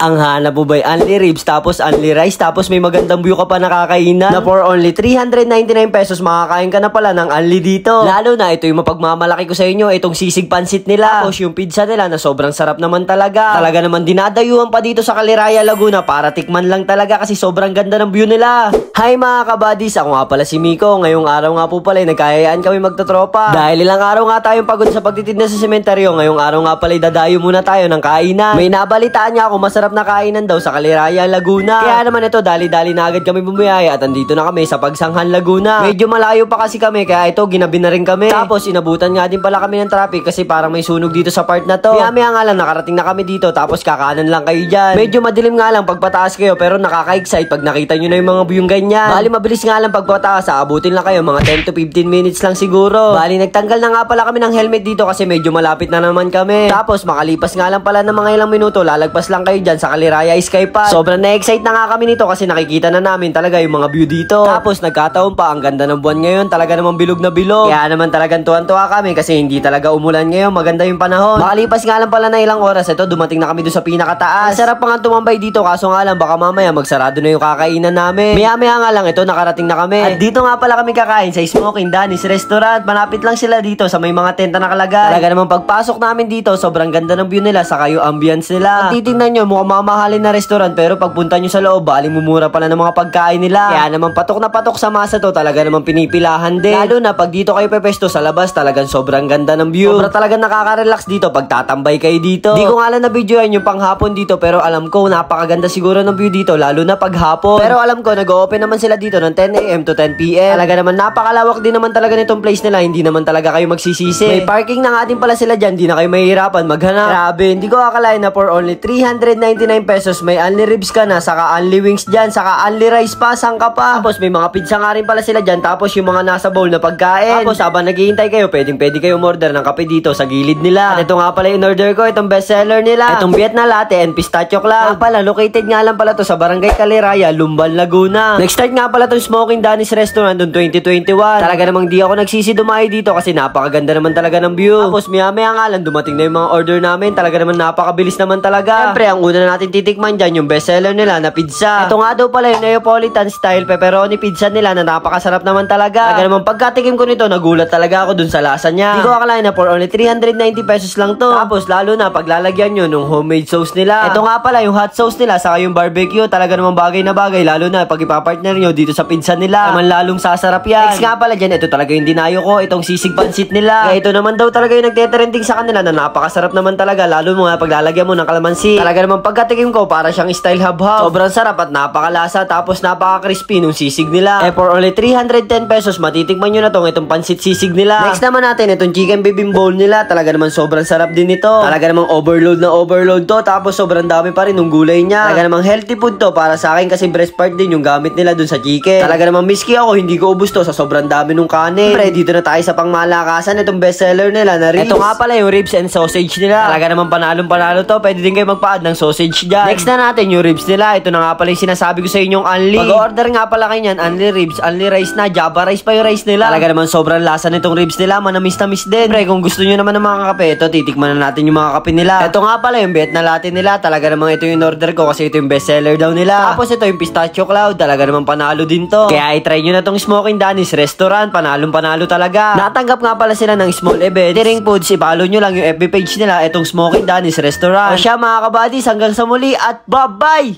Ang hanap mo ba'y only ribs, tapos only rice, tapos may magandang view ka pa nakakainan, na for only 399 pesos makakain ka na pala ng only dito. Lalo na ito yung mapagmamalaki ko sa inyo, itong sisig pansit nila, tapos yung pizza nila na sobrang sarap naman talaga. Talaga naman dinadayuhan pa dito sa Caliraya, Laguna para tikman lang talaga kasi sobrang ganda ng view nila. Hi mga kabadis, ako nga pala si Miko. Ngayong araw nga po pala nagkayayaan kami magtotropa. Dahil ilang araw nga tayong pagod sa pagtitinda sa sementeryo, ngayong araw nga pala dadayo muna tayo ng kainan. May nabalitaan niya ako masarap na kainan daw sa Caliraya, Laguna. Kaya naman ito, dali-dali na agad kami bumiyaya at andito na kami sa Pagsanghan, Laguna. Medyo malayo pa kasi kami kaya ito ginabi na rin kami. Tapos inabutan nga din pala kami ng traffic kasi parang may sunog dito sa part na to. Maya nga lang nakarating na kami dito, tapos kakanan lang kayo dyan. Medyo madilim nga lang pagpataas kayo pero nakaka-excite pag nakita nyo na yung mga view ganyan. Bali mabilis nga lang pagpataas, aabutin lang kayo mga 10 to 15 minutes lang siguro. Bali nagtanggal na nga pala kami ng helmet dito kasi medyo malapit na naman kami. Tapos makalipas nga lang pala ng mga ilang minuto, lalagpas lang kayo dyan sa Caliraya Skypad. Sobrang na-excite na nga kami nito kasi nakikita na namin talaga yung mga view dito. Tapos nagkataon pa, ang ganda ng buwan ngayon, talaga namang bilog na bilog. Kaya naman talagang tuwan-tuwa kami kasi hindi talaga umulan ngayon, maganda yung panahon. Makalipas nga lang pala na ilang oras, ito dumating na kami doon sa pinakataas. Ang sarap pa nga tumambay dito, kaso nga lang baka mamaya magsarado na yung kakainan namin. Maya-maya nga lang ito nakarating na kami. At dito nga pala kami kakain sa Smoking Danny's Restaurant. Malapit lang sila dito sa may mga tenta nakalagay. Talaga namang pagpasok namin dito, sobrang ganda ng view nila saka yung ambience nila. At titingnan nyo, mukhang mamahalin na restaurant pero pagpunta nyo sa loob, baling mumura pala ng mga pagkain nila. Kaya naman patok na patok sa masa to, talaga namang pinipilahan din. Lalo na pag dito kayo pepesto sa labas, talagang sobrang ganda ng view. Sobra talagang nakaka-relax dito pag tatambay kayo dito. Di ko nga lang na-videoan yung panghapon dito pero alam ko napakaganda siguro ng view dito lalo na paghapon. Pero alam ko nag-open naman sila dito ng 10 AM to 10 PM. Talaga naman napakalawak din naman talaga nitong place nila, hindi naman talaga kayo magsisisi. May parking na nga din pala sila dyan, di na kayo mahihirapan maghanap. Grabe, hindi ko akalain na for only 399 pesos may only ribs ka na, saka only wings dyan, saka only rice pa, sangka pa. Tapos may mga pizza nga rin pala sila dyan, tapos yung mga nasa bowl na pagkain. Tapos habang naghihintay kayo, pwede kayo order ng kape dito sa gilid nila. At ito nga pala yung order ko, itong bestseller nila, itong Vietnam Latte and Pistachio Cloud. Pala, located nga lang pala to sa Barangay Caliraya, Lumban, Laguna. Next start nga pala tong Smoking Danny's Restaurant noong 2021. Talaga namang di ako nagsisi dumayo dito kasi napakaganda naman talaga ng view. Tapos maya-maya nga lang dumating na yung mga order namin. Talaga naman napakabilis naman talaga. Siyempre, ang una natin titikman dyan yung bestseller nila na pizza. Ito nga daw pala yung Neapolitan style pepperoni pizza nila na napakasarap naman talaga. Talaga naman pagkatikim ko nito, nagulat talaga ako dun sa lasa niya. Hindi ko akalain na for only 390 pesos lang to. Tapos lalo na paglalagyan nyo nung homemade sauce nila. Ito nga pala yung hot sauce nila saka yung barbecue. Talaga namang bagay na bagay lalo na pag ipapartner nyo dito sa pizza nila. Naman lalong sasarap yan. Next nga pala dyan, ito talaga yung dinayo ko, itong sisig pansit nila. Kaya ito naman daw talaga yung nagtetrending sa kanila na napakasarap naman talaga. Lalo mo nga paglalagyan mo ng kalamansi. Talaga namang pagkatikim ko para siyang style hab-hab. Sobrang sarap at napakalasa tapos napaka-crispy nung sisig nila. For only 310 pesos matitikman nyo na itong pansit sisig nila. Next naman natin itong chicken bibimbol nila. Talaga namang sobrang sarap din ito. Talaga namang overload na overload to. Tapos sobrang dami pa rin ng gulay niya. Talaga namang healthy food to para sa akin kasi breast part din yung gamit nila dun sa chicken. Talaga namang miski ako hindi ko ubus to sa sobrang dami nung kanin. Pre, dito na tayo sa pangmalakasan itong bestseller nila na ribs. Ito nga pala yung ribs and sausage nila. Talaga namang panalong-panalo to. Pwede din kayo magpa-add ng sausage dyan. Next na natin yung ribs nila. Ito na nga pala yung sinasabi ko sa inyong only. Pag-order nga pala kayo yan, only ribs, only rice na. Java rice pa yung rice nila. Talaga naman sobrang lasa nitong ribs nila. Manamis-tamis din. Pre, kung gusto nyo naman ng mga kape, ito titikman na natin yung mga kape nila. Ito nga pala yung Vietnam Latte nila. Talaga namang ito yung order ko kasi ito yung bestseller daw nila. Tapos ito yung Pistachio Cloud. Talaga namang panalo din to. Kaya i-try nyo na tong Smoking Danny's Restaurant. Panalong-panalo talaga. Natanggap nga pala sila ng small event. Tiring Foods, i-follow nyo lang yung FB page nila. Itong Smoking Danny's Restaurant. O siya mga kabadis, hanggang sa muli at bye-bye!